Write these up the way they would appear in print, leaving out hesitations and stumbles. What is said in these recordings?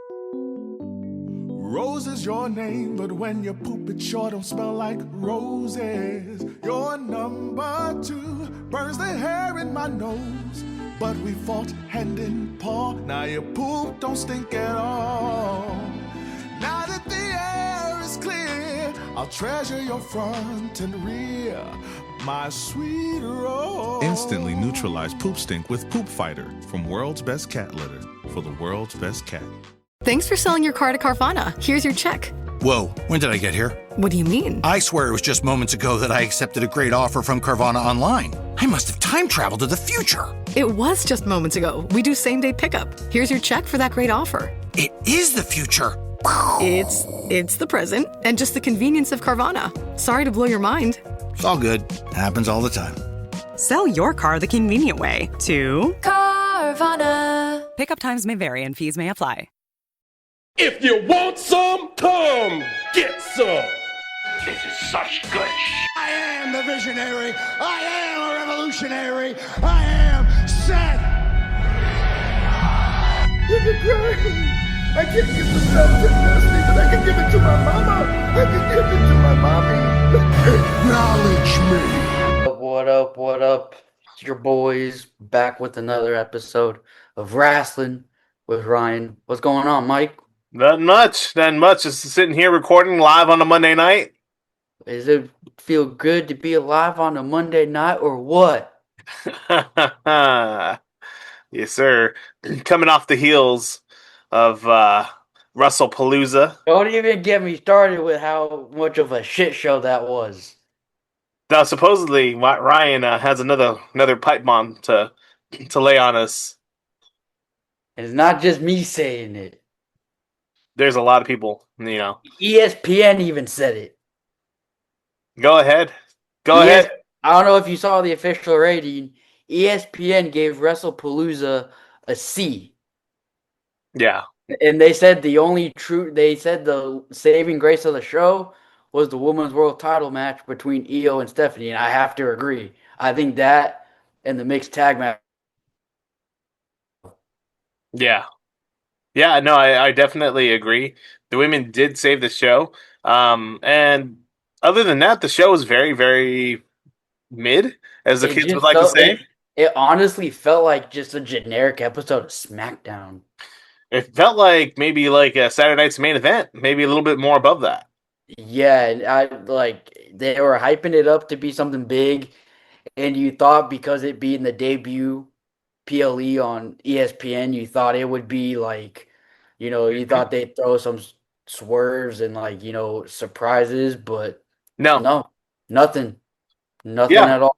Rose is your name, but when you poop it sure don't smell like roses. Your number 2 burns the hair in my nose, but we fought hand in paw. Now your poop don't stink at all. Now that the air is clear, I'll treasure your front and rear, my sweet Rose. Instantly neutralize poop stink with Poop Fighter from World's Best Cat Litter for the world's best cat. Thanks for selling your car to Carvana. Here's your check. Whoa, when did I get here? What do you mean? I swear it was just moments ago that I accepted a great offer from Carvana online. I must have time traveled to the future. It was just moments ago. We do same-day pickup. Here's your check for that great offer. It is the future. It's the present and just the convenience of Carvana. Sorry to blow your mind. It's all good. Happens all the time. Sell your car the convenient way to Carvana. Pickup times may vary and fees may apply. If you want some, come get some. This is such good shit. I am the visionary. I am a revolutionary. I am Seth. Look at Granny. I can't give the stuff to Dusty, but I can give it to my mama. I can give it to my mommy. Acknowledge me. What up? What up? It's your boys back with another episode of Rasslin with Ryan. What's going on, Mike? Nothing much. Just sitting here recording live on a Monday night. Does it feel good to be alive on a Monday night or what? Yes, sir. Coming off the heels of WrestlePalooza. Don't even get me started with how much of a shit show that was. Now, supposedly, Ryan has another pipe bomb to lay on us. And it's not just me saying it. There's a lot of people, you know. ESPN even said it. Go ahead. Go ahead. I don't know if you saw the official rating. ESPN gave WrestlePalooza a C. Yeah. And they said the saving grace of the show was the women's world title match between Io and Stephanie, and I have to agree. I think that and the mixed tag match. Yeah. Yeah, no, I definitely agree. The women did save the show. And other than that, the show was very, very mid, as the kids would like to say. It honestly felt like just a generic episode of SmackDown. It felt like maybe like a Saturday Night's Main Event, maybe a little bit more above that. Yeah, they were hyping it up to be something big, and you thought because it being the debut PLE on ESPN, you thought it would be like, you thought they'd throw some swerves and surprises, but no, nothing at all.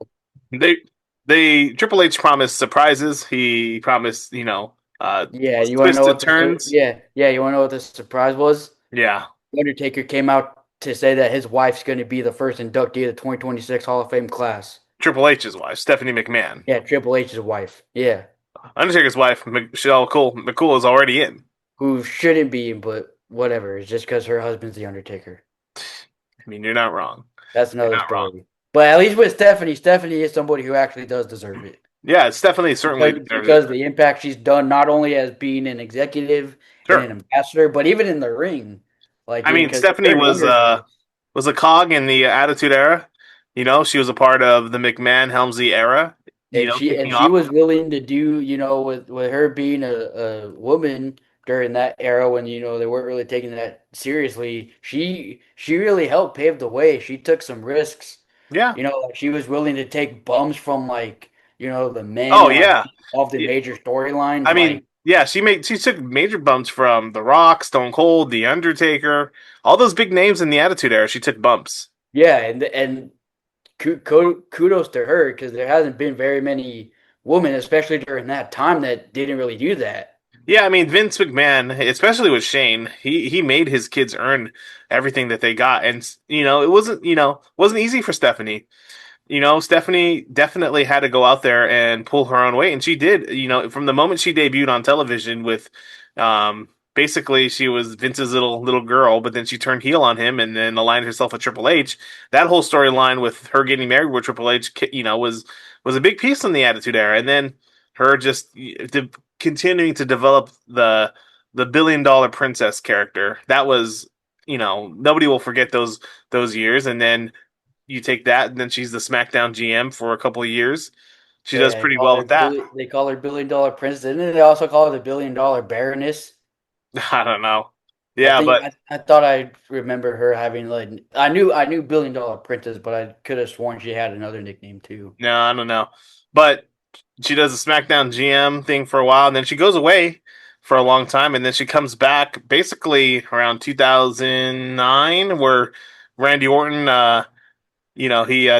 They Triple H promised surprises. He promised, you want to know what turns. You want to know what the surprise was? Yeah, Undertaker came out to say that his wife's going to be the first inductee of the 2026 Hall of Fame class. Triple H's wife, Stephanie McMahon. Yeah, Triple H's wife. Yeah. Undertaker's wife, Michelle McCool, is already in. Who shouldn't be, but whatever. It's just because her husband's the Undertaker. I mean, you're not wrong. That's another story. But at least with Stephanie is somebody who actually does deserve it. Yeah, Stephanie certainly because the impact she's done, not only as being an executive and an ambassador, but even in the ring. Stephanie was a cog in the Attitude Era. She was a part of the McMahon Helmsley era. She was willing to do, with her being a woman during that era when, they weren't really taking that seriously. She really helped pave the way. She took some risks. Yeah. She was willing to take bumps from the men. Oh, yeah. Of the major storylines. She took major bumps from The Rock, Stone Cold, The Undertaker, all those big names in the Attitude Era. She took bumps. Yeah, and kudos to her because there hasn't been very many women, especially during that time, that didn't really do that. Yeah, Vince McMahon, especially with Shane, he made his kids earn everything that they got, and it wasn't easy for Stephanie. Stephanie definitely had to go out there and pull her own weight, and she did. From the moment she debuted on television with, basically she was Vince's little girl, but then she turned heel on him and then aligned herself with Triple H. That whole storyline with her getting married with Triple H, was a big piece in the Attitude Era, and then her just continuing to develop the the $1 billion princess character. That was, nobody will forget those years. And then you take that, and then she's the SmackDown GM for a couple of years. She does Yeah, pretty well with that. They call her $1 billion princess. Didn't they also call her the $1 billion baroness? I don't know. I Yeah, think but I thought I remember her having like I knew $1 billion princess, but I could have sworn she had another nickname too. no, I don't know. But she does the SmackDown GM thing for a while, and then she goes away for a long time, and then she comes back basically around 2009, where Randy Orton, he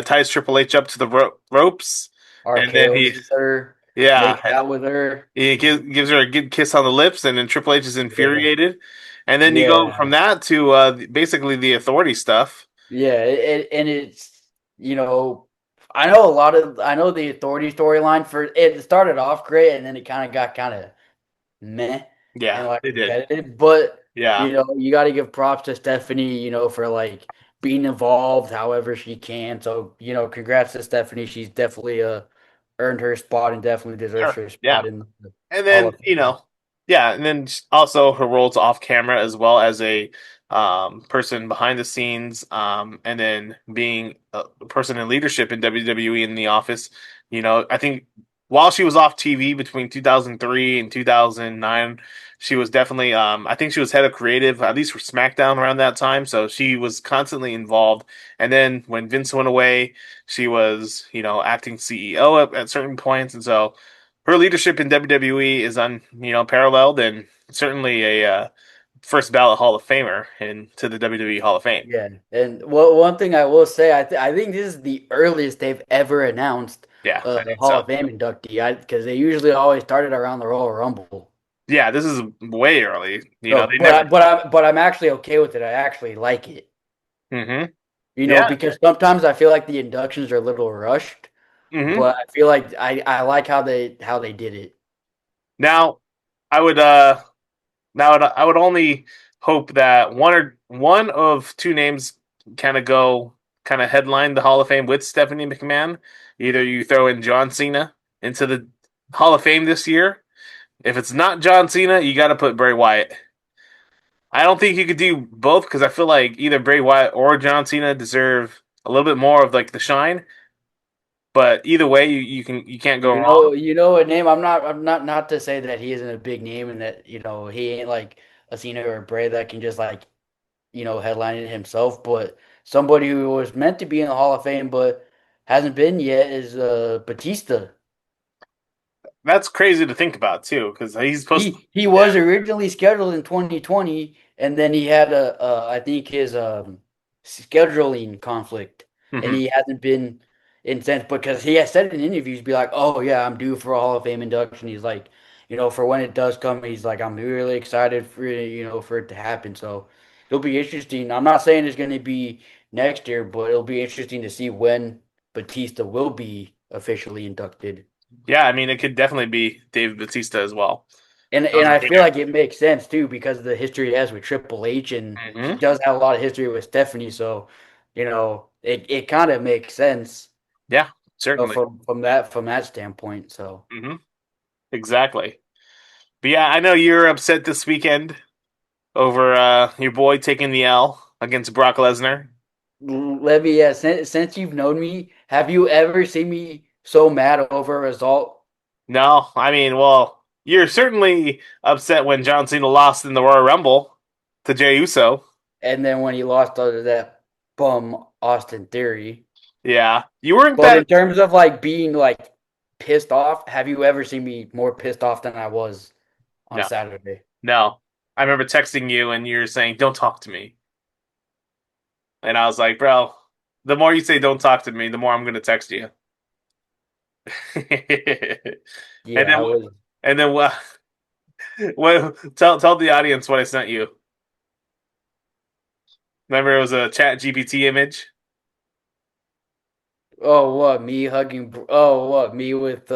ties Triple H up to the ropes, and then RKO's her, yeah, makes out with her. he gives her a good kiss on the lips, and then Triple H is Yeah, infuriated, and then you go yeah, from that to basically the Authority stuff. yeah. And it's you know I know the authority storyline for it started off great and then it kind of got kind of meh and Yeah, like they did. repetitive. But Yeah, you got to give props to Stephanie, for like being involved however she can. So congrats to Stephanie. She's definitely earned her spot and definitely deserves sure. her Yeah. spot in the And Hall then, of Fame. yeah, and then also her roles off camera as well as a person behind the scenes, and then being a person in leadership in WWE in the office. I think while she was off TV between 2003 and 2009, she was definitely, I think she was head of creative, at least for SmackDown around that time. So she was constantly involved. And then when Vince went away, she was, acting CEO at certain points. And so her leadership in WWE is unparalleled, and certainly a first ballot Hall of Famer into the WWE Hall of Fame. Yeah, and one thing I will say, I think this is the earliest they've ever announced Yeah, I a think Hall so. of Fame inductee, because they usually always started around the Royal Rumble. Yeah, this is way early. No, They never. but I'm actually okay with it. I actually like it. Hmm. Yeah. Because sometimes I feel like the inductions are a little rushed, Hmm. but I feel like I like how they did it. Now, I would I would only hope that one of two names kind of headline the Hall of Fame with Stephanie McMahon. Either you throw in John Cena into the Hall of Fame this year. If it's not John Cena, you got to put Bray Wyatt. I don't think you could do both because I feel like either Bray Wyatt or John Cena deserve a little bit more of like the shine. But either way, you can't go wrong. A name. I'm not to say that he isn't a big name and that he ain't like a Cena or a Bray that can just like headline it himself. But somebody who was meant to be in the Hall of Fame but hasn't been yet is Batista. That's crazy to think about too, because he's supposed to. He was originally scheduled in 2020, and then he had I think his scheduling conflict, and Mhm. he hasn't been in since because he has said in interviews, be like, "Oh yeah, I'm due for a Hall of Fame induction." He's like, for when it does come, he's like, "I'm really excited for for it to happen." So it'll be interesting. I'm not saying it's going to be next year, but it'll be interesting to see when Batista will be officially inducted. Yeah, I mean, it could definitely be Dave Batista as well. And I was I feel thinking. like it makes sense too because of the history he has with Triple H, and he Hmm. does have a lot of history with Stephanie. So, it kind of makes sense Yeah, certainly. from that standpoint. So Hmm. Exactly. But yeah, I know you're upset this weekend over your boy taking the L against Brock Lesnar. let me, yeah, since you've known me, have you ever seen me so mad over a result? No, I mean, well, you're certainly upset when John Cena lost in the Royal Rumble to Jey Uso. And then when he lost to that bum Austin Theory. Yeah, you weren't But that. in terms of like being like pissed off, have you ever seen me more pissed off than I was on No, Saturday? no. I remember texting you and you're saying, "Don't talk to me," and I was like, "Bro, the more you say don't talk to me, the more I'm gonna text you." And Yeah, I then was. and then what? Tell the audience what I sent you. Remember, it was a Chat GPT image. Oh, what me hugging? Oh, what me with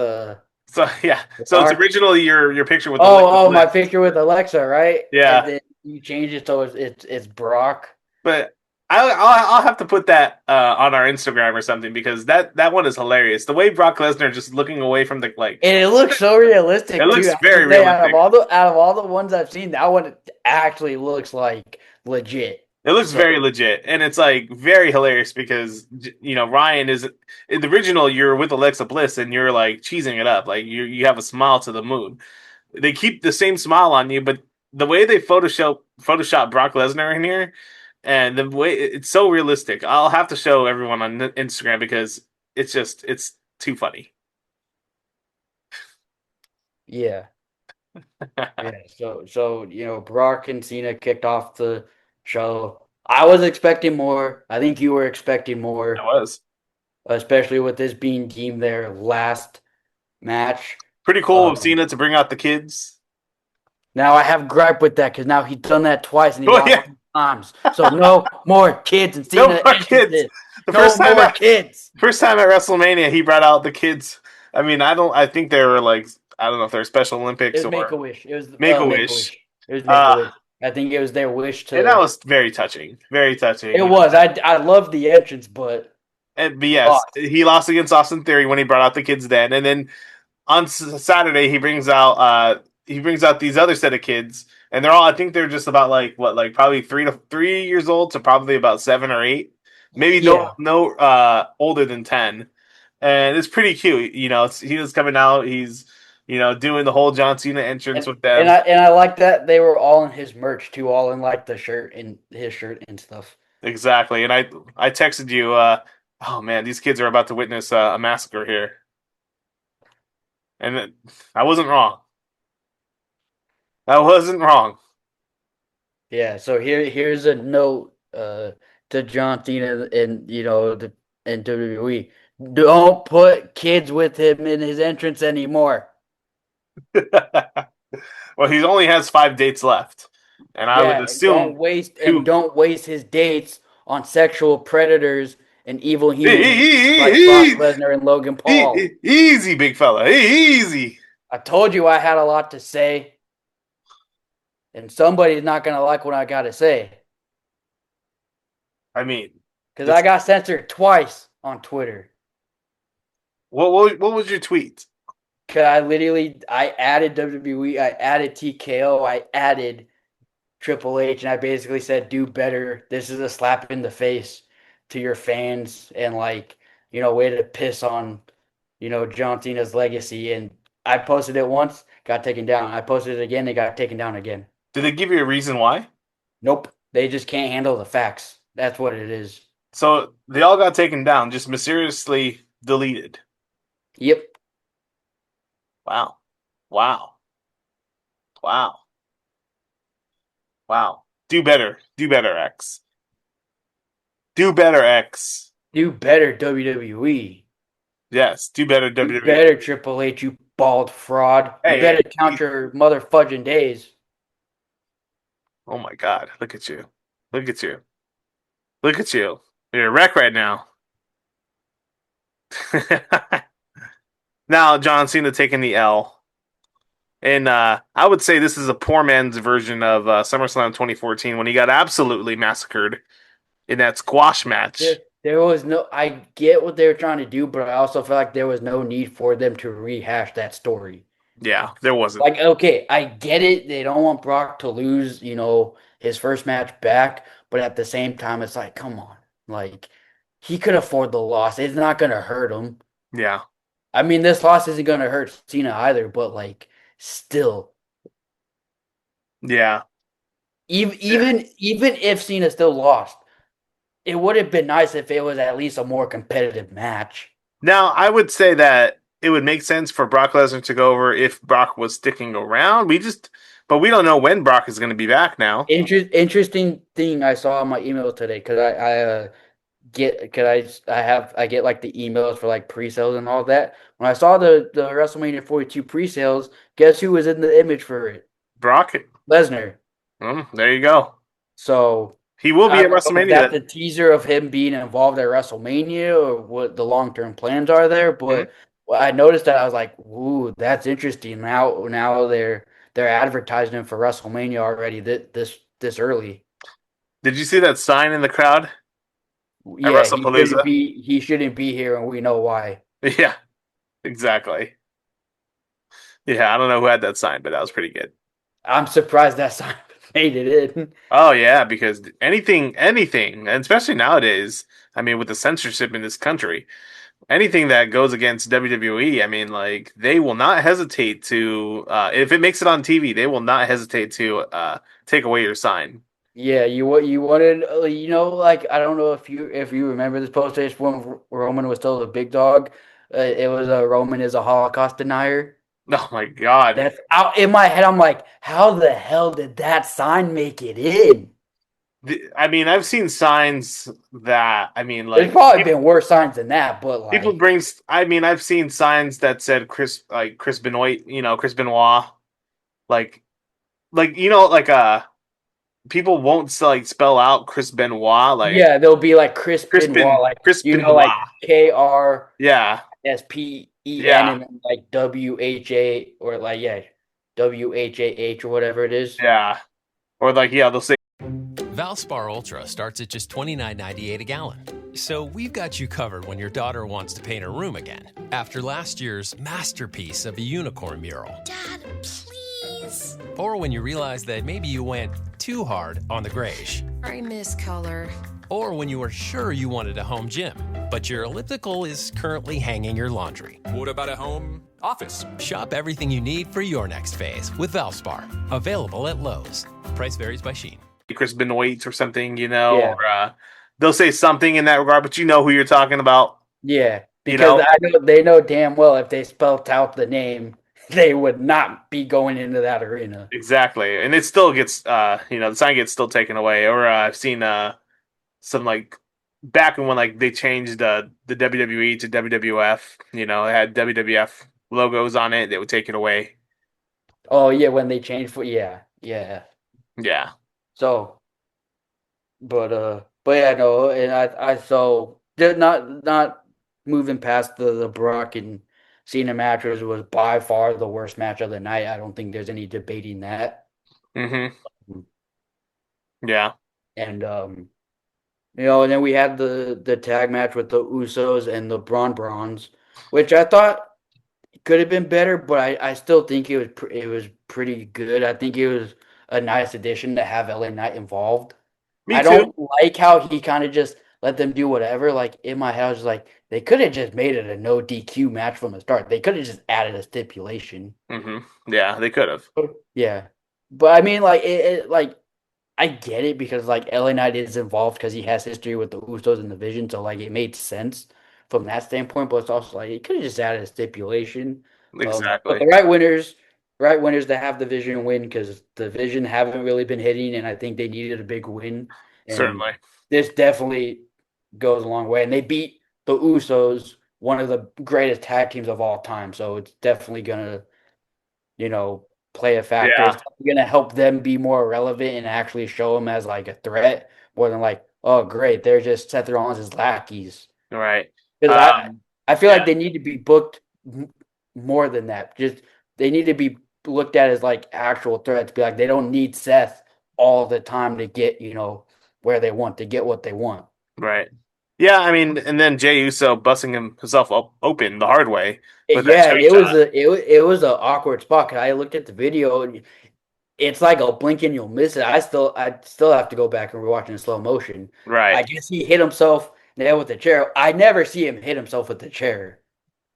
So yeah, so it's Brock? originally your picture with Alexa Oh, my Bliss. picture with Alexa, right? And Yeah, then you change it so it's Brock. but I'll have to put that on our Instagram or something because that one is hilarious. The way Brock Lesnar just looking away from the like, And it looks so realistic it too. looks I have very to say, realistic. out of all the ones I've seen, that one actually looks like legit. It looks So very legit, and it's like very hilarious because Ryan is in the original. You're with Alexa Bliss, and you're like cheesing it up, like you have a smile to the moon. They keep the same smile on you, but the way they Photoshop Brock Lesnar in here, and the way it's so realistic. I'll have to show everyone on Instagram because it's too funny. yeah, yeah. So Brock and Cena kicked off the show. I was expecting more. I think you were expecting It more, was especially with this being deemed their last match. pretty cool of Um, Cena to bring out the kids. Now I have gripe with that because now he's done that twice and he Oh lost yeah, 2 times. So no more kids and no Cena more kids. entrances. The No more kids. first time at WrestleMania, he brought out the kids. I mean, I think they were like, I don't know if they're Special It Olympics was Make or a Wish. It was Make a Make a Wish. Wish. It was Make a Uh, Wish. I think it was their wish and that to. was very touching. Very touching. It was. I loved the entrance, but But yes, lost. he lost against Austin Theory when he brought out the kids then, and then on Saturday he brings out these other set of kids, and they're all I think they're just about like what like probably 3 years old to probably about 7 or 8, maybe Yeah. no older than 10, and it's pretty cute. He was coming out, he's doing the whole John Cena entrance with them. And I like that they were all in his merch too, all in like the shirt and his shirt and stuff. Exactly, and I texted you, oh man, these kids are about to witness a massacre here, and I wasn't wrong. I wasn't wrong. Yeah, so here's a note to John Cena and and WWE. Don't put kids with him in his entrance anymore. Well, he only has 5 dates left, and I would Yeah, assume two. don't waste his dates on sexual predators and evil humans like Brock Easy, Lesnar and Logan Paul. easy, big fella. Easy. I told you I had a lot to say, and somebody's not gonna like what I gotta say. I mean, Because I got censored twice on Twitter. what was your tweet? Cause I added WWE, I added TKO, I added Triple H, and I basically said, "Do better. This is a slap in the face to your fans, and way to piss on, John Cena's legacy." And I posted it once, got taken down. I posted it again, it got taken down again. Did they give you a reason why? Nope, they just can't handle the facts. That's what it is. So they all got taken down, just mysteriously deleted. Yep. Wow. Wow. Wow. Wow. Do better. Do better, X. Do better, X. Do better, WWE. Yes, do better, Do WWE. better, Triple H, you bald fraud. Hey, You better hey, count your mother fudging days. Oh my God! Look at you! Look at you! Look at you! You're a wreck right now. Now John Cena taking the L, and I would say this is a poor man's version of SummerSlam 2014 when he got absolutely massacred in that squash match. There was no. I get what they were trying to do, but I also feel like there was no need for them to rehash that story. Yeah, there wasn't. Like, okay, I get it. They don't want Brock to lose, his first match back, but at the same time, it's like, come on, like he could afford the loss. It's not gonna hurt him. Yeah. I mean, this loss isn't gonna hurt Cena either, but still, Yeah. even if Cena still lost, it would have been nice if it was at least a more competitive match. Now, I would say that it would make sense for Brock Lesnar to go over if Brock was sticking around. But we don't know when Brock is going to be back now. Interesting thing I saw in my email today because I get like the emails for like pre-sales and all that. When I saw the WrestleMania 42 pre-sales, guess who was in the image for it? Brock. Lesnar. There you go. So he will be I at don't know WrestleMania. if that's the teaser of him being involved at WrestleMania or what the long-term plans are there. But I noticed that I was like, "Ooh, that's interesting." Now they're advertising him for WrestleMania already this early. Did you see that sign in the crowd? at Yeah, WrestlePalooza. he shouldn't be here, and we know why. Yeah, exactly. Yeah, I don't know who had that sign, but that was pretty good. I'm surprised that sign made it in. Oh yeah, because anything, and especially nowadays, I mean, with the censorship in this country, anything that goes against WWE, I mean, like they will not hesitate to, if it makes it on TV, they will not hesitate to take away your sign. Yeah, you wanted like I don't know if you remember this poster when Roman was still the big dog. It was Roman is a Holocaust denier. Oh my God. That's out in my head. I'm like, how the hell did that sign make it in? I mean, I've seen signs that, I mean, There's like probably been worse signs than that, but people like, brings. I mean, I've seen signs that said Chris Benoit, Chris Benoit, like, like people won't like spell out Chris Benoit, like yeah, they'll be like Chris Benoit, like Chris Benoit. like KRSPEN Yeah, yeah, and then like WHA or like yeah, WHAH or whatever it is. yeah. Or like, yeah, they'll say Valspar Ultra starts at just $29.98 a gallon. So we've got you covered when your daughter wants to paint her room again. After last year's masterpiece of a unicorn mural. Dad, please. Or when you realize that maybe you went too hard on the grayish. I miss color. Or when you were sure you wanted a home gym, but your elliptical is currently hanging your laundry. What about a home office? Shop everything you need for your next phase with Valspar. Available at Lowe's. Price varies by Shein. Chris Benoit or something, Yeah. or they'll say something in that regard, but you know who you're talking about. Yeah, because I know they know damn well if they spelt out the name, they would not be going into that arena. Exactly, and it still gets, the sign gets still taken away. Or I've seen some like back when like they changed the WWE to WWF. It had WWF logos on it. They would take it away. Oh yeah, when they changed yeah. Yeah. So, but yeah, no, and I so not moving past the Brock and Cena matches was by far the worst match of the night. I don't think there's any debating that. Mm-hmm. Yeah. And and then we had the tag match with the Usos and the Brawns, which I thought could have been better, but I still think it was pretty good. I think it was a nice addition to have LA Knight involved. Me too. Don't like how he kind of just let them do whatever. Like in my head, I was like, they could have just made it a no DQ match from the start. They could have just added a stipulation. Mm-hmm. Yeah, they could have. Yeah, but I mean, like like I get it because like LA Knight is involved because he has history with the Usos and the Vision, so like it made sense from that standpoint. But it's also like it could have just added a stipulation. Exactly. But the right winners that have the Vision win because the Vision haven't really been hitting, and I think they needed a big win. And certainly, this definitely goes a long way, and they beat the Usos, one of the greatest tag teams of all time. So it's definitely gonna, play a factor. Yeah. It's going to help them be more relevant and actually show them as like a threat more than like, oh, great, they're just Seth Rollins' lackeys. Right. Because I feel like they need to be booked more than that. Just they need to be looked at as like actual threats. Be like they don't need Seth all the time to get where they want to get what they want. Right. Yeah, I mean, and then Jey Uso busting himself open the hard way. Yeah, it was an awkward spot. Cause I looked at the video, and it's like a blink and you'll miss it. I still have to go back and rewatch in slow motion. Right. I guess he hit himself there with the chair. I never see him hit himself with the chair.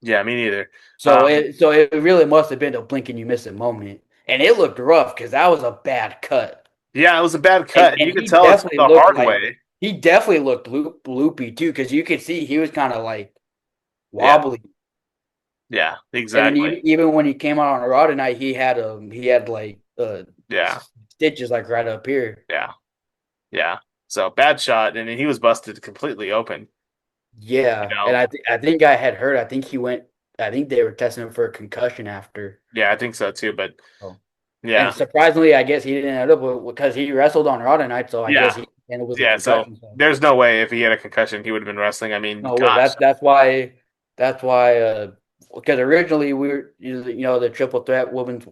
Yeah, me neither. So it really must have been a blink and you miss it moment, and it looked rough because that was a bad cut. Yeah, it was a bad cut. And you could tell it's the hard way. He definitely looked loopy too, because you could see he was kind of like wobbly. Yeah, exactly. And even when he came out on Raw tonight, he had like stitches like right up here. Yeah. So bad shot, and he was busted completely open. Yeah, and I think I had heard. I think he went. I think they were testing him for a concussion after. Yeah, I think so too. But and surprisingly, I guess he didn't end up because he wrestled on Raw tonight. So I guess he ended with a concussion. So there's no way if he had a concussion he would have been wrestling. I mean, that's why. Because originally we were, the triple threat women's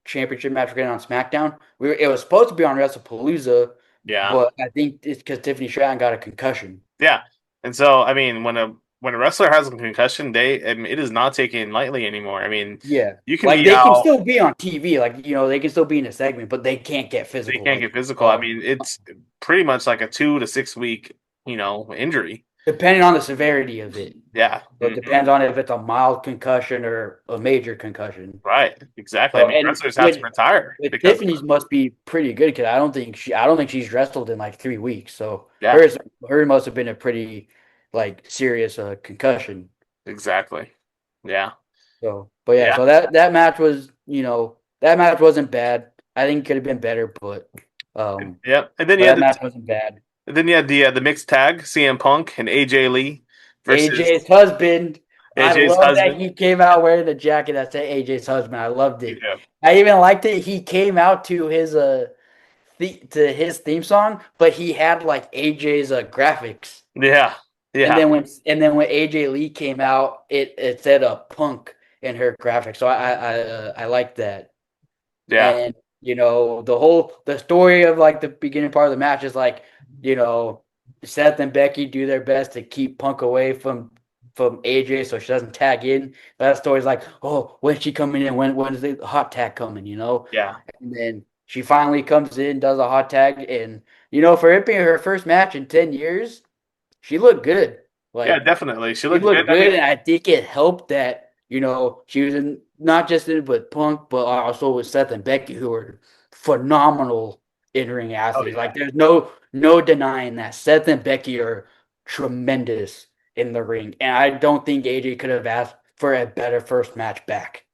championship match getting on SmackDown. It was supposed to be on WrestlePalooza. Yeah, but I think it's because Tiffany Stratton got a concussion. Yeah, and so I mean, when a wrestler has a concussion, it is not taken lightly anymore. I mean, Yeah. you can Like be they can out, still be on TV, like they can still be in a segment, but they can't get they physical. can't Like get physical. I mean, it's pretty much like a 2 to 6 week, injury. depending on the severity of it. Yeah, So it depends on if it's a mild concussion or a major concussion. right, exactly. I So mean, and wrestlers have to retire with because of Tiffany's it. must be pretty good because I don't think she's wrestled in like 3 weeks. So Yeah, hers must have been a pretty like serious concussion. exactly. Yeah, So but yeah, yeah, so that match was that match wasn't bad. I think it could have been better, yeah. And then but that match wasn't bad. you had the mixed tag, CM Punk and AJ Lee versus AJ's husband. I AJ's love that husband. he came out wearing the jacket that said AJ's husband. I loved it. Yeah, I even liked it. He came out to his theme song, but he had like AJ's graphics. yeah, And yeah, then when AJ Lee came out, it said a punk in her graphics. So I liked that. yeah. And the story of like the beginning part of the match is like, you know, Seth and Becky do their best to keep Punk away from AJ so she doesn't tag in. That story's like, oh, when's she coming in? When is the hot tag coming? Yeah. And then she finally comes in, does a hot tag, and for it being her first match in 10 years, she looked good. Yeah, Like definitely. She she looked looked good. I good, mean, and I think it helped that she was in not just in with Punk, but also with Seth and Becky, who were phenomenal in ring oh athletes. yeah. Like there's no denying that Seth and Becky are tremendous in the ring, and I don't think AJ could have asked for a better first match back.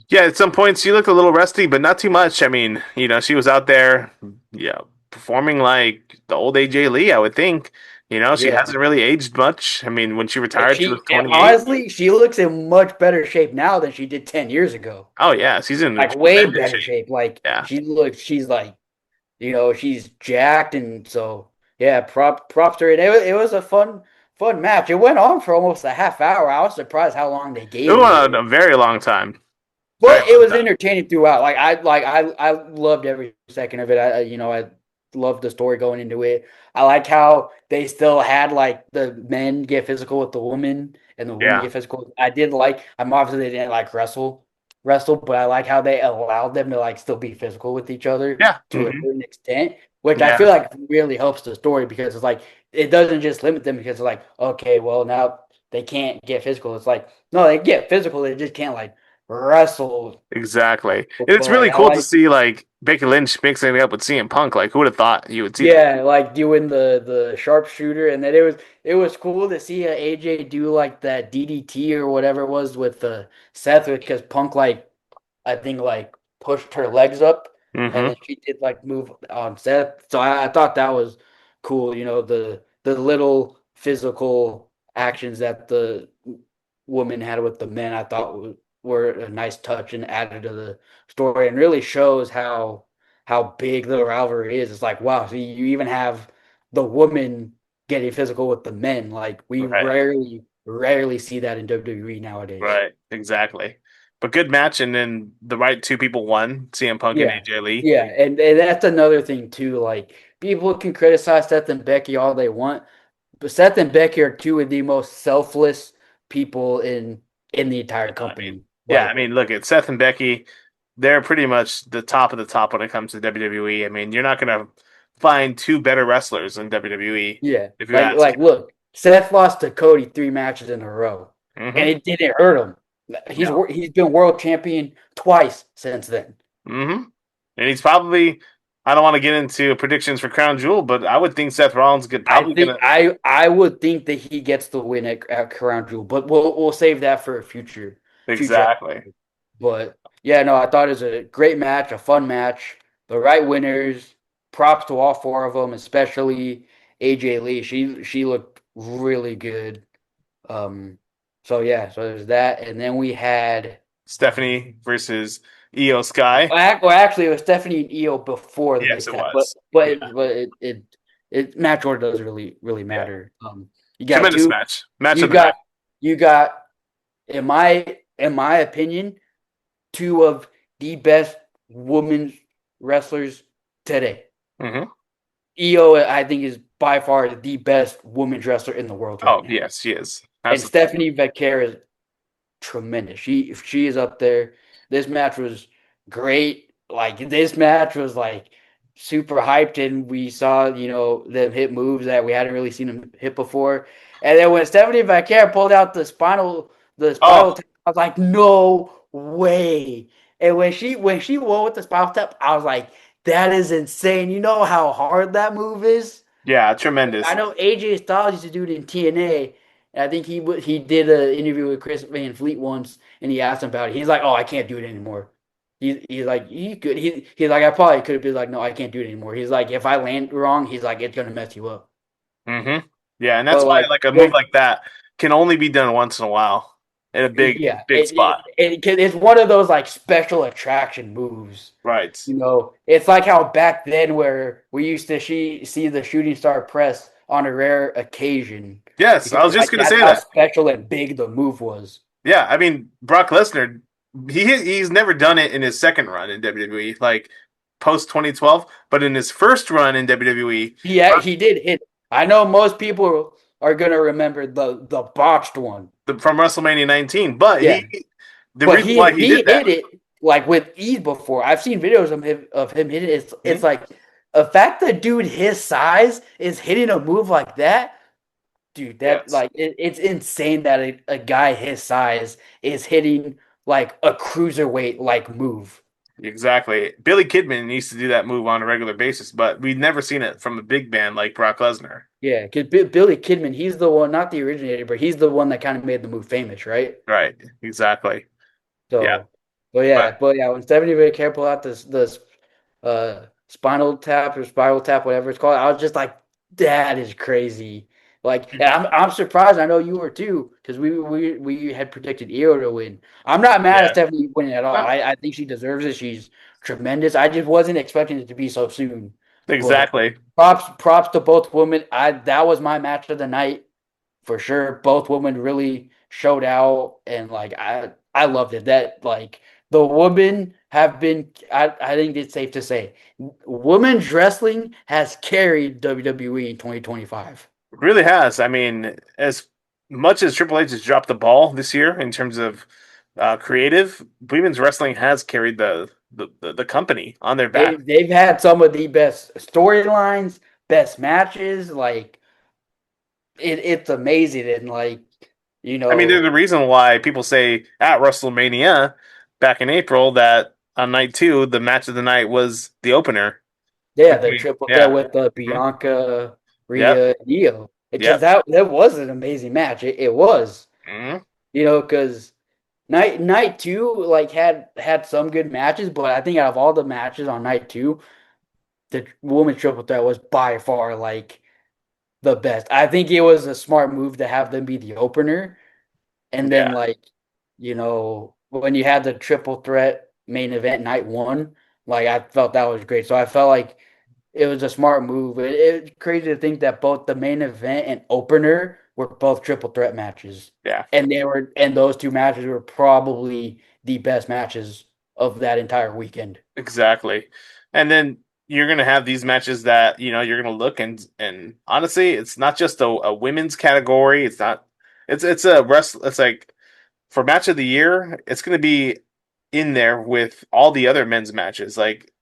Yeah, at some points she looked a little rusty, but not too much. I mean, she was out there, yeah, performing like the old AJ Lee, I would think. She Yeah, hasn't really aged much. I mean, when she and retired, she was 28. honestly she looks in much better shape now than she did 10 years ago. Oh yeah, she's in Like way tremendous better shape. shape. Like Yeah. she's like she's jacked, and so yeah, props to her. And it was a fun match. It went on for almost a half hour. I was surprised how long they It gave went it, a very long time. Very but it long was time. entertaining throughout. I loved every second of it. I loved the story going into it. I like how they still had like the men get physical with the woman and the women Yeah. get physical. I'm obviously they didn't like wrestle, but I like how they allowed them to like still be physical with each other Yeah. to a certain extent, which I Yeah. feel like really helps the story because it's like it doesn't just limit them because it's like, okay, well now they can't get physical. It's like no, they get physical, they just can't like wrestle. Exactly. But And it's really like I cool to like see like Becky Lynch mixing it up with CM Punk. Like who would have thought you would see that? yeah, like doing the sharpshooter, and then it was cool to see AJ do like that DDT or whatever it was with Seth because Punk like I think like pushed her legs up, and Mm-hmm. then she did like move on Seth. So I thought that was cool. The little physical actions that the woman had with the men, I thought were a nice touch and added to the story, and really shows how big the rivalry is. It's like wow, so you even have the woman getting physical with the men. Like we Right. rarely see that in WWE nowadays. Right. Exactly. But good match, and then the right two people won, CM Punk and Yeah. AJ Lee. Yeah. And that's another thing too. Like people can criticize Seth and Becky all they want, but Seth and Becky are two of the most selfless people in the entire I mean, company. yeah, I Like, mean, look at Seth and Becky. They're pretty much the top of the top when it comes to WWE. I mean, you're not gonna find two better wrestlers in WWE yeah. if you ask. Like look, Seth lost to Cody 3 matches in a row. And Mm-hmm. it didn't hurt him. No. He's been world champion twice since then. Mm-hmm. And he's probably. I don't want to get into predictions for Crown Jewel, but I would think Seth Rollins could I probably think gonna. I would think that he gets the win at Crown Jewel, but we'll save that for a future Exactly. episode. But yeah, no, I thought it was a great match, a fun match. The right winners. Props to all four of them, especially AJ Lee. She looked really good. So yeah, so there's that, and then we had Stephanie versus Io Sky. well, actually, it was Stephanie and Io before the Yes, mixed it tag, but was. but Yeah. it match order doesn't really Yeah. matter. You got Tremendous two. match. Match You of the night. got you got in my opinion, two of the best women's wrestlers today. Mm-hmm. Io, I think, is by far the best women's wrestler in the world right Oh, now. yes, she is. And Absolutely. Stephanie Becker is tremendous. She is up there. This match was great. Like this match was like super hyped, and we saw them hit moves that we hadn't really seen them hit before. And then when Stephanie Becker pulled out the Oh, spiral tap, I was like, no way. And when she won with the spiral tap, I was like, that is insane. You know how hard that move is? yeah, I tremendous. know AJ Styles used to do it in TNA, and I think he did an interview with Chris Van Fleet once, and he asked him about it. He's like, "Oh, I can't do it anymore." He's like, "You could." He's like, "I probably could have been like, no, I can't do it anymore." He's like, "If I land wrong, he's like, it's gonna mess you up." Mm-hmm. Yeah, and that's But why like, like a move when like that can only be done once in a while in a yeah, big spot. it's one of those like special attraction moves. Right. It's like how back then where we used to see the shooting star press on a rare occasion Yes, I because was just like gonna that's say how that. special and big the move was. Yeah, I mean Brock Lesnar, he's never done it in his second run in WWE, like post 2012, but in his first run in WWE, Yeah, he did hit. I know most people are gonna remember the botched one. from WrestleMania 19, but Yeah, the but reason he why he he did that, hit it like with ease before. I've seen videos of him hitting it. It's Mhm. like the fact that dude his size is hitting a move like that, dude. That Yes, like it's insane that a guy his size is hitting like a cruiserweight like move. exactly. Billy Kidman needs to do that move on a regular basis, but we've never seen it from a big man like Brock Lesnar. Yeah, because Billy Kidman, he's the one, not the originator, but he's the one that kind of made the move famous, right? Right, exactly. Yeah, So, but but yeah, when Stephanie very careful out this spinal tap or spiral tap, whatever it's called, I was just like, that is crazy. Like, and I'm surprised. I know you were too, because we had predicted Io to win. I'm not mad at yeah, Stephanie winning at all. no, I think she deserves it. She's tremendous. I just wasn't expecting it to be so soon. But exactly. props to both women. That was my match of the night for sure. Both women really showed out, and like I loved it. That like the women have been. I think it's safe to say, women's wrestling has carried WWE in 2025. It really has. I mean, as much as Triple H has dropped the ball this year in terms of creative, women's wrestling has carried the company on their back. They've had some of the best storylines, best matches. Like it's amazing, and like you I mean, there's know, a reason why people say at WrestleMania back in April that on night two, the match of the night was the opener yeah, the between. triple threat Yeah. with Mhm. Bianca, Yep. Rhea, and Io. Because Yep. that was an amazing match. It was, Hmm. because night two like had some good matches, but I think out of all the matches on night two, the women's triple threat was by far like the best. I think it was a smart move to have them be the opener, and then Yeah. like when you had the triple threat main event night one, like I felt that was great. So I felt like it was a smart move. It's crazy to think that both the main event and opener were both triple threat matches, Yeah. and those two matches were probably the best matches of that entire weekend. Exactly. And then you're gonna have these matches that you're gonna look and honestly, it's not just a women's category. It's not. It's a wrestle. It's like for match of the year, it's gonna be in there with all the other men's matches. Like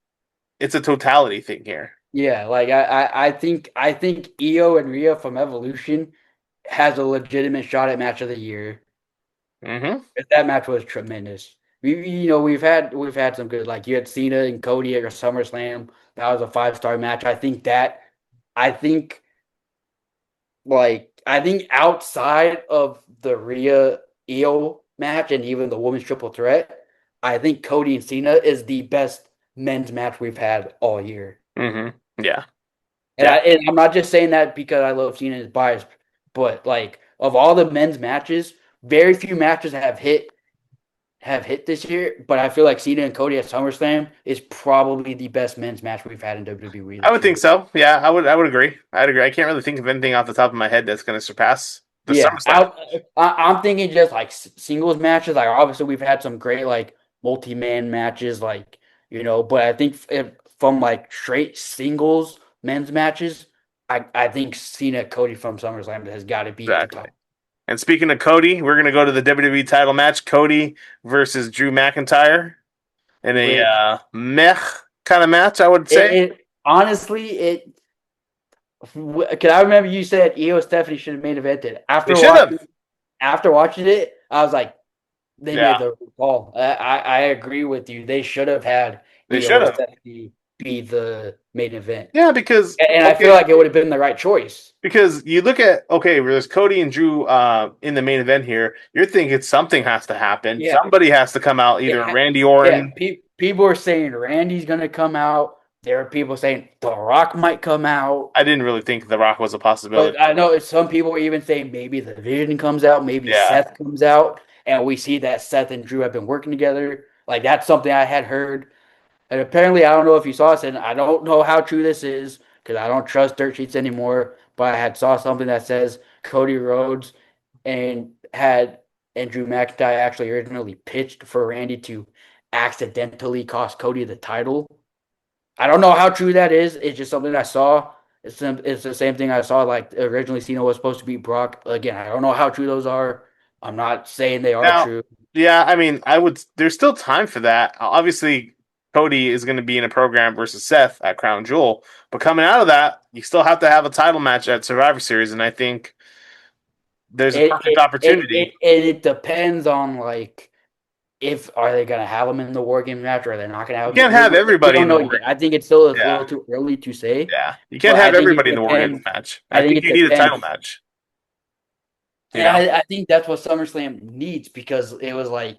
it's a totality thing here. Yeah, like I think Io and Rhea from Evolution has a legitimate shot at match of the year. Hmm. That match was tremendous. We've had some good, like you had Cena and Cody at SummerSlam. That was a 5-star match. I think I think outside of the Rhea Io match and even the women's triple threat, I think Cody and Cena is the best men's match we've had all year. Hmm. Yeah. And Yeah. I'm not just saying that because I love Cena is biased, but like of all the men's matches, very few matches have hit this year. But I feel like Cena and Cody at SummerSlam is probably the best men's match we've had in WWE I this would think year. so. Yeah, I would agree. I'd agree. I can't really think of anything off the top of my head that's gonna surpass the Yeah, SummerSlam. I'm thinking just like singles matches. Like obviously we've had some great like multi-man matches, like but I think from like straight singles men's matches, I think Cena Cody from SummerSlam has got to beat the Exactly. top. And speaking of Cody, we're gonna go to the WWE title match: Cody versus Drew McIntyre in a Which meh kind of match, I would say. it honestly it. Cause I remember you said Io Stephanie should have main evented. They should have. After watching it, I was like, they Yeah, made the call. I agree with you. They should have had they should Io have. Stephanie be the main event, Yeah, because and I feel okay, like it would have been the right choice. because you look at okay, there's Cody and Drew in the main event here. You're thinking something has to happen. Yeah, Somebody has to come out, either Randy yeah. Orton. People are saying Randy's gonna come out. There are people saying The Rock might come out. I didn't really think The Rock was a possibility. But I know some people are even saying maybe the Vision comes out, maybe Yeah. Seth comes out, and we see that Seth and Drew have been working together. Like that's something I had heard. And apparently, I don't know if you saw this, and I don't know how true this is because I don't trust dirt sheets anymore. But I had saw something that says Cody Rhodes and had and Drew McIntyre actually originally pitched for Randy to accidentally cost Cody the title. I don't know how true that is. It's just something I saw. It's the same thing I saw. Like originally, Cena was supposed to beat Brock. Again, I don't know how true those are. I'm not saying they are Now, true. yeah, I mean, I would. There's still time for that. Obviously, Cody is going to be in a program versus Seth at Crown Jewel, but coming out of that, you still have to have a title match at Survivor Series, and I think there's a perfect opportunity. It depends on like if are they going to have them in the War Games match or are they not going to You have can't them. have We everybody don't in the know war. yet. I think it's still a Yeah, little too early to say. yeah. You can't But I have think it everybody in the War Games depends. match. I I think think it you need a title depends. match. You And know, I think that's what SummerSlam needs because it was like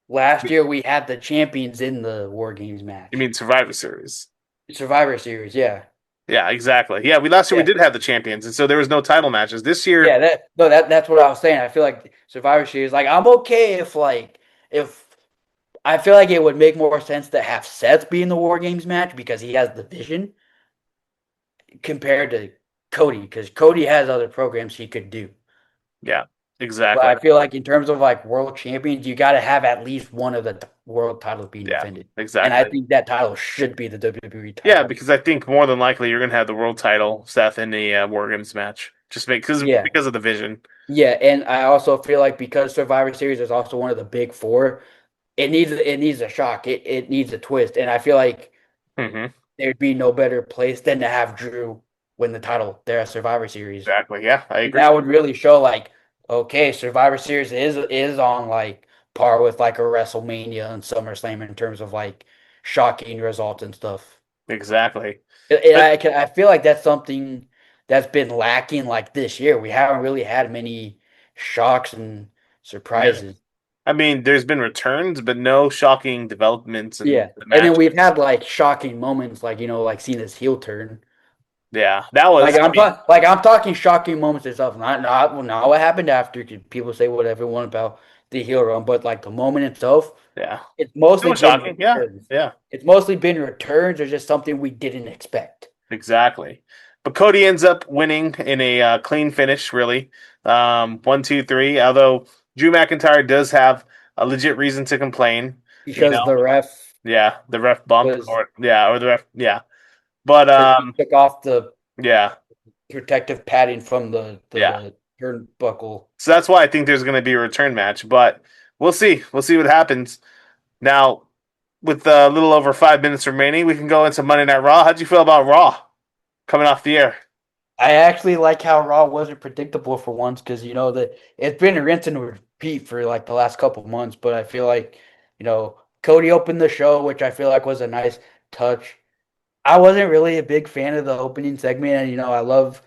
last year we had the champions in the War Games you match. mean Survivor Series? Survivor Series, yeah. Yeah, exactly. Yeah, we last year we Yeah. did have the champions, and so there was no title matches. This Yeah, year, that's what I was saying. I feel like Survivor Series, like I'm okay if I feel like it would make more sense to have Seth be in the War Games match because he has the vision compared to Cody, because Cody has other programs he could do. yeah, But exactly. I feel like in terms of like world champions, you got to have at least one of the world titles being Yeah, defended. And I exactly. think that title should be the WWE Yeah, title. because I think more than likely you're going to have the world title, Seth, in the War Games match, just Yeah. because of the vision. Yeah, and I also feel like because Survivor Series is also one of the big four, it needs a shock. It needs a twist. And I feel like Hmm. there'd be no better place than to have Drew win the title there at Survivor Series. Exactly. Yeah, I And agree. that would really show like, okay, Survivor Series is on like par with like a WrestleMania and SummerSlam in terms of like shocking results and stuff. Exactly. And But I feel like that's something that's been lacking like this year. We haven't really had many shocks and yeah, surprises. I mean, there's been returns, but no shocking developments in Yeah. the And then match. we've had like shocking moments like, like Cena's heel turn. Yeah, that was. Like I mean, I'm talking shocking moments and stuff. Not what happened after. 'Cause people say whatever they want about the heel run, but like the moment itself, yeah, it's it mostly was been shocking. Yeah, returns. yeah, It's mostly been returns or just something we didn't expect. exactly. But Cody ends up winning in a clean finish, really. 1, 2, 3. Although Drew McIntyre does have a legit reason to complain. You Because know, the ref yeah, the ref bump, was or the ref, yeah. But because he took off the yeah, protective padding from yeah. the turnbuckle. So that's why I think there's going to be a return match. But we'll see. We'll see what happens. Now, with a little over 5 minutes remaining, we can go into Monday Night Raw. How'd you feel about Raw coming off the air? I actually like how Raw wasn't predictable for once because that it's been a rinse and repeat for like the last couple of months. But I feel like Cody opened the show, which I feel like was a nice touch. I wasn't really a big fan of the opening segment, and I love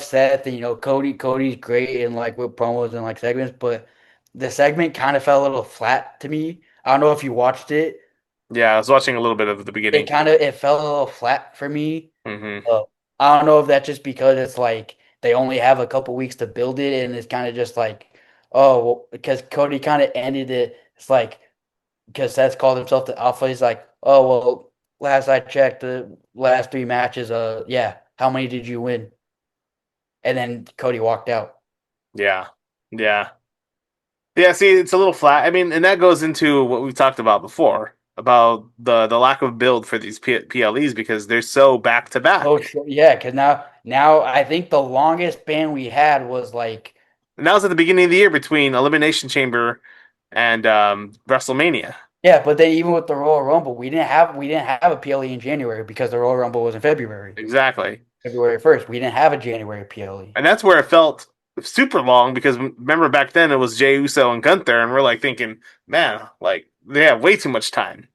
Seth, and Cody's great in like with promos and like segments, but the segment kind of fell a little flat to me. I don't know if you watched it. Yeah, I was watching a little bit of the beginning. It fell a little flat for me. Hmm. I don't know if that's just because it's like they only have a couple weeks to build it, and it's kind of just like, oh, well, because Cody kind of ended it. It's like because Seth called himself the Alpha. He's like, oh well, last I checked, the last three matches, yeah, how many did you win? And then Cody walked out. Yeah, yeah, yeah. See, it's a little flat. I mean, and that goes into what we've talked about before. about the lack of build for these PLEs because they're so back to Oh, back. sure. Yeah, because now I think the longest ban we had was like, And that was at the beginning of the year between Elimination Chamber and WrestleMania. yeah, but then even with the Royal Rumble, we didn't have a PLE in January because the Royal Rumble was in February, Exactly. February 1st. We didn't have a January PLE. And that's where it felt super long because remember back then it was Jey Uso and Gunther, and we're like thinking, man, like they have way too much time.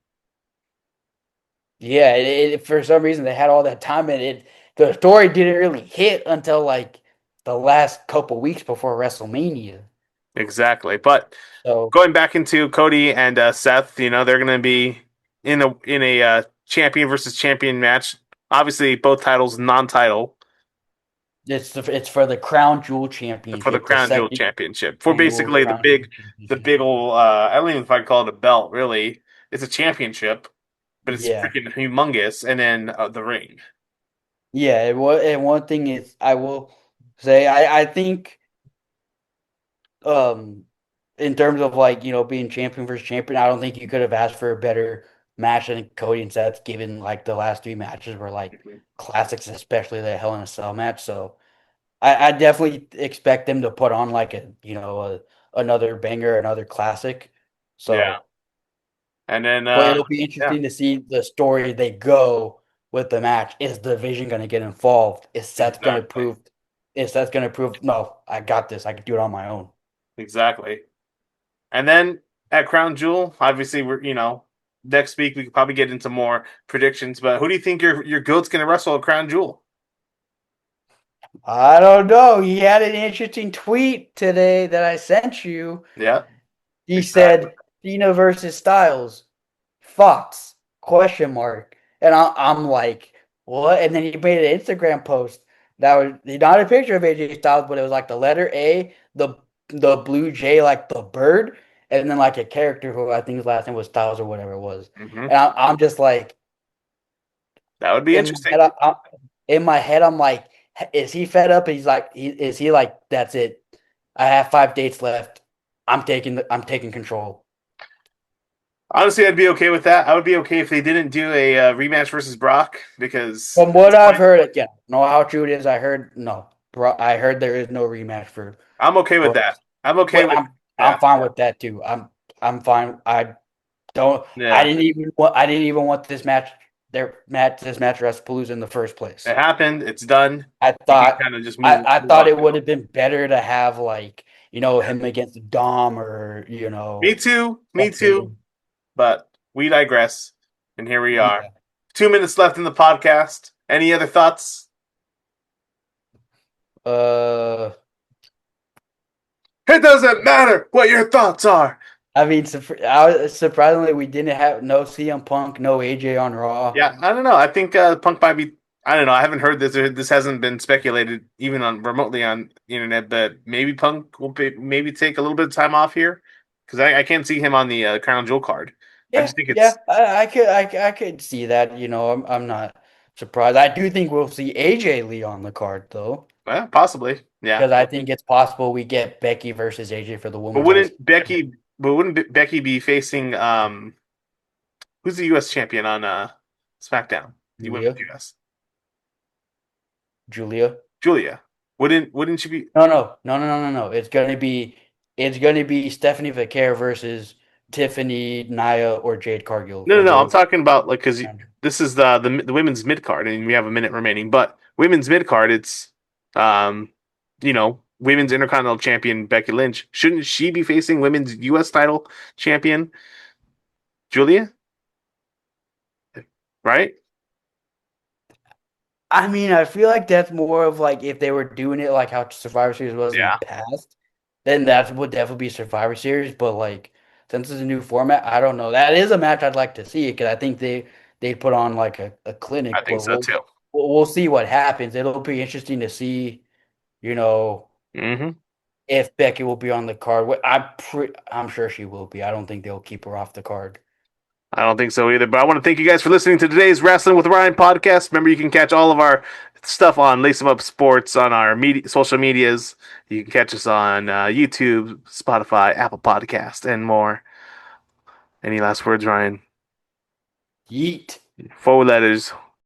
Yeah, for some reason they had all that time, and the story didn't really hit until like the last couple weeks before WrestleMania. Exactly. But So going back into Cody and Seth, you know, they're going to be in a champion versus champion match. Obviously, both titles non-title it's for the Crown Jewel for the Championship, the Crown Jewel second Championship. For annual basically Crown Jewel the Championship. big old I don't even know if I call it a belt. Really, it's a championship, but it's Yeah, freaking humongous. And then the ring. yeah. And one thing is, I will say, I think, um, in terms of like being champion versus champion, I don't think you could have asked for a better match than Cody and Seth, given like the last three matches were like classics, especially the Hell in a Cell match. So I definitely expect them to put on like another banger, another classic. Yeah, So, and then but it'll be yeah, interesting to see the story they go with the match. Is the Division going to get involved? exactly, Is Seth going to prove? No, I got this. I can do it on my own. exactly. And then at Crown Jewel, obviously next week we could probably get into more predictions. But who do you think your goat's going to wrestle at Crown Jewel? I don't know. He had an interesting tweet today that I sent you. Yeah, He exactly. said Cena versus Styles. Fox question mark. And I'm like, what? And then he made an Instagram post that was not a picture of AJ Styles, but it was like the letter A, the blue J, like the bird, and then like a character who I think his last name was Styles or whatever it was. Hmm. And I'm just like, That would be in my interesting. head, in my head, I'm like, is he fed up? He's like, is he like, that's it? I have 5 dates left. I'm taking control. Honestly, I'd be okay with that. I would be okay if they didn't do a rematch versus Brock because From at what this I've point, heard, again, know how true it is. I heard no, bro. I heard there is no rematch for I'm okay with Brock. that. I'm okay But with I'm yeah, fine with that too. I'm fine. Don't. I yeah. didn't even want this match Rasputin in the first place. It happened. It's done. I You can thought kind of just I move thought on it to would it. have been better to have like him against Dom or Me too. Me too. something. But we digress, and here we are. Yeah. 2 minutes left in the podcast. Any other thoughts? Uh, It doesn't matter what your thoughts are. I mean, surprisingly, we didn't have no CM Punk, no AJ on Raw. Yeah, I don't know. I think Punk might be. I don't know. I haven't heard this. This hasn't been speculated even on remotely on the internet. But maybe Punk will maybe take a little bit of time off here because I can't see him on the Crown Jewel card. I Yeah, just think yeah, it's I could see that. I'm not surprised. I do think we'll see AJ Lee on the card though, possibly yeah. because I think it's possible we get Becky versus AJ for the But women's IC. wouldn't Becky? But wouldn't Becky be facing who's the U.S. champion on SmackDown? The Julia, Women's U.S. Julia. Julia. Wouldn't she be? No, no, no, no, no, no, no. It's gonna be Stephanie Vaquer versus Tiffany, Nia, or Jade Cargill No, for no, no. I'm the. talking about like because this is the women's mid card, and we have a minute remaining. But women's mid card, it's um, women's Intercontinental Champion Becky Lynch. Shouldn't she be facing women's U.S. title champion Julia? Right? I mean, I feel like that's more of like if they were doing it like how Survivor Series was in the Yeah, past, then that would definitely be Survivor Series. But like since it's a new format, I don't know. That is a match I'd like to see because I think they put on like a I clinic. think But so we'll too. we'll we'll see what happens. It'll be interesting to see, you know, Hmm. if Becky will be on the card. I'm sure she will be. I don't think they'll keep her off the card. I don't think so either. But I want to thank you guys for listening to today's Wrestling with Ryan podcast. Remember, you can catch all of our stuff on Lace 'em Up Sports on our social medias. You can catch us on YouTube, Spotify, Apple Podcast, and more. Any last words, Ryan? Yeet. 4 letters.